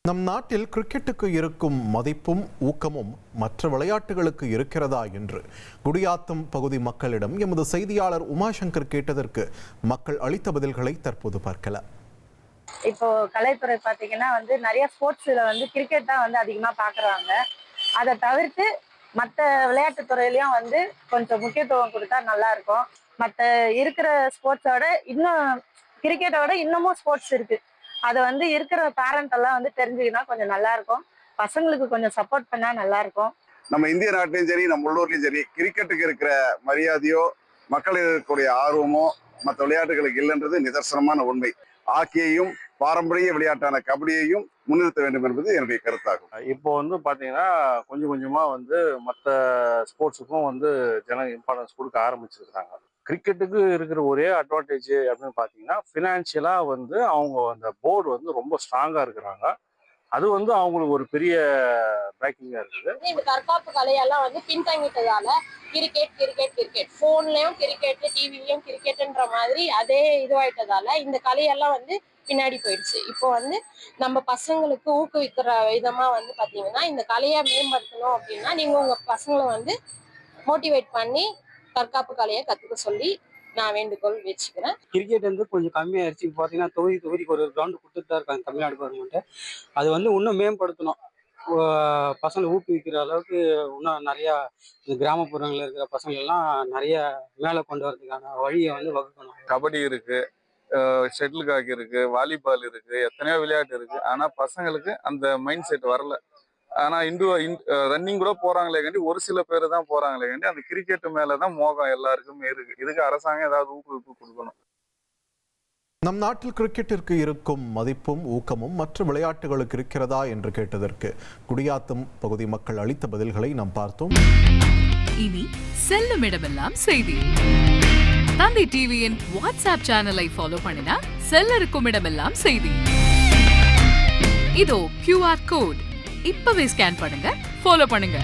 நம் நாட்டில் கிரிக்கெட்டுக்கு இருக்கும் மதிப்பும் ஊக்கமும் மற்ற விளையாட்டுகளுக்கு இருக்கிறதா என்று குடியாத்தம் பகுதி மக்களிடம் எமது செய்தியாளர் உமாசங்கர் கேட்டதற்கு மக்கள் அளித்த பதில்களை தற்போது பார்க்கலாம். இப்போ கலைத்துறை பார்த்தீங்கன்னா நிறைய ஸ்போர்ட்ஸ்ல கிரிக்கெட் தான் அதிகமா பாக்குறாங்க. அதை தவிர்த்து மற்ற விளையாட்டு துறையிலயும் கொஞ்சம் முக்கியத்துவம் கொடுத்தா நல்லா இருக்கும். மற்ற இருக்கிற ஸ்போர்ட்ஸோட இன்னும் கிரிக்கெட்டோட இன்னமும் ஸ்போர்ட்ஸ் இருக்கு. அதை இருக்கிற பேரண்ட் எல்லாம் தெரிஞ்சுக்கினா கொஞ்சம் நல்லா இருக்கும். பசங்களுக்கு கொஞ்சம் சப்போர்ட் பண்ணா நல்லா இருக்கும். நம்ம இந்திய நாட்டிலையும் சரி, நம்ம உள்ளூர்லயும் சரி, கிரிக்கெட்டுக்கு இருக்கிற மரியாதையோ மக்கள் இருக்கக்கூடிய ஆர்வமோ மற்ற விளையாட்டுகளுக்கு இல்லைன்றது நிதர்சனமான உண்மை. ஹாக்கியையும் பாரம்பரிய விளையாட்டான கபடியையும் முன்னிறுத்த வேண்டும் என்பது என்னுடைய கருத்தாகும். இப்போ பாத்தீங்கன்னா கொஞ்சம் கொஞ்சமா மற்ற ஸ்போர்ட்ஸுக்கும் ஜன இம்பார்ட்டன்ஸ் கொடுக்க ஆரம்பிச்சிருக்காங்க. கிரிக்கெட்டுக்கு இருக்கிற ஒரே அட்வான்டேஜ் அப்படின்னு பார்த்தீங்கன்னா ஃபினான்ஷியலா அவங்க அந்த போர்டு ரொம்ப ஸ்ட்ராங்கா இருக்கிறாங்க. அது அவங்களுக்கு ஒரு பெரிய பேக்கிங்கா இருக்குது. இந்த தற்காப்பு கலையெல்லாம் பின்தங்கிட்டதால கிரிக்கெட் போன்லயும் கிரிக்கெட், டிவிலையும் கிரிக்கெட்ன்ற மாதிரி அதே இதுவாயிட்டதால இந்த கலையெல்லாம் பின்னாடி போயிடுச்சு. இப்போ நம்ம பசங்களுக்கு ஊக்குவிக்கிற விதமா பாத்தீங்கன்னா இந்த கலையை மேம்படுத்தணும் அப்படின்னா நீங்க உங்க பசங்களை மோட்டிவேட் பண்ணி தற்காப்பு கலையை கத்துக்க சொல்லி நான் வேண்டுகோள் வச்சுக்கிறேன். கிரிக்கெட் கொஞ்சம் கம்மியாயிருச்சு. இப்போ பார்த்தீங்கன்னா தொகுதிக்கு ஒரு கிரவுண்டு கொடுத்துட்டு தான் இருக்காங்க தமிழ்நாடு கவர்மெண்ட்டு. அது இன்னும் மேம்படுத்தணும். பசங்களை ஊக்குவிக்கிற அளவுக்கு இன்னும் நிறையா இந்த கிராமப்புறங்களில் இருக்கிற பசங்களெல்லாம் நிறைய மேலே கொண்டு வரதுக்கான வழியை வகுக்கணும். கபடி இருக்கு, ஷட்டில் காக் இருக்கு, வாலிபால் இருக்கு, எத்தனையோ விளையாட்டு இருக்கு. ஆனா பசங்களுக்கு அந்த மைண்ட் செட் வரல. ஆனா ரன்னிங் கூட போறாங்களே கண்டி ஒரு சில பேர் தான் போறாங்களே கண்டி அந்த கிரிக்கெட் மேலதான் மோகம் எல்லாருக்குமே இருக்கு. இதுக்கு அரசாங்கம் ஏதாவது ஊக்குவிப்பு கொடுக்கணும். நம் நாட்டில் கிரிக்கெட்டிற்கு இருக்கும் மதிப்பும் ஊக்கமும் மற்ற விளையாட்டுகளுக்கு இருக்கிறதா என்று கேட்டதற்கு குடியாத்தம் பகுதி மக்கள் அளித்த பதில்களை நாம் பார்த்தோம். இனி செல்லும் இடமெல்லாம் செய்தி. தந்தி டிவியின் வாட்ஸ்அப் சேனலை ஃபாலோ பண்ணினா செல்ல இருக்கும் இடமெல்லாம் செய்தி. இதோ QR கோட் இப்பவே ஸ்கேன் பண்ணுங்க, ஃபாலோ பண்ணுங்க.